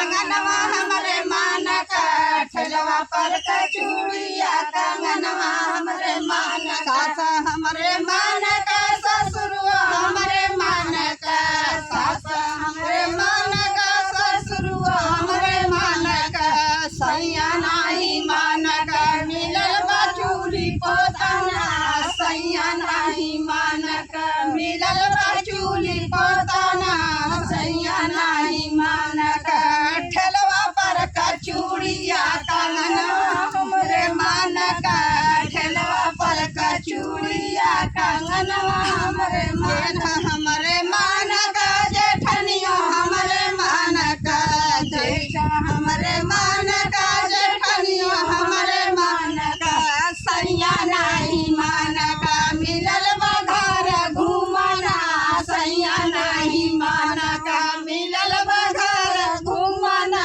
कंगनवा हमरे मान का ठेलवा पर का चूड़िया कंगनवा हमरे मान सास हमरे मान का ससुरुआ हमरे मान का सास हमरे मान का ससुरुआ हमरे मान का सैया नाही मान का मिलल बा चूड़ी पोताना सैया नाही मान का मिलल बा चूड़ी पोताना सैया नाही मान का ठेलवा पर का चूड़िया कंगनवा हमरे मान का ठेलवा पर का चूड़िया कंगनवा हमरे मान का जेठनियो हमरे मान का जेठा हमरे मान का जेठनियो हमरे मान का सैया नाही मान का मिलल बा घर घूमना सैया नाही मान का मिलल बा घर घूमना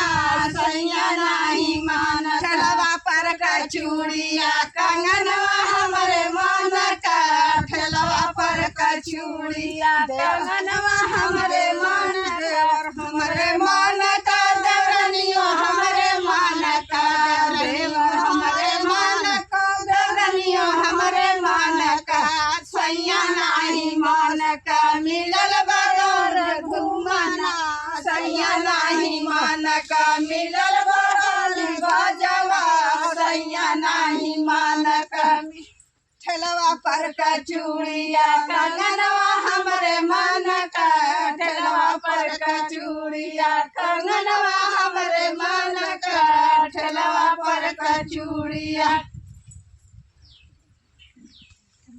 सैया नाही मान ठेलवा पर का चूड़िया कंगनवा हमरे मान का ठेलवा पर का चूड़िया कंगनवा हमरे मान और हमरे मान का देवरनियो हमरे मान का देवर हमरे मान का देवरनियो हमरे मान का सैया नाही मान का मिलल बगर घूमना सैया नाही मान का मिलल बगर गजवा सैया नाही मान का ठेलवा पर का चूड़िया कंगनवा हमरे मान का ठेलवा पर का चूड़िया कंगनवा हमरे मान का ठेलवा पर का चूड़िया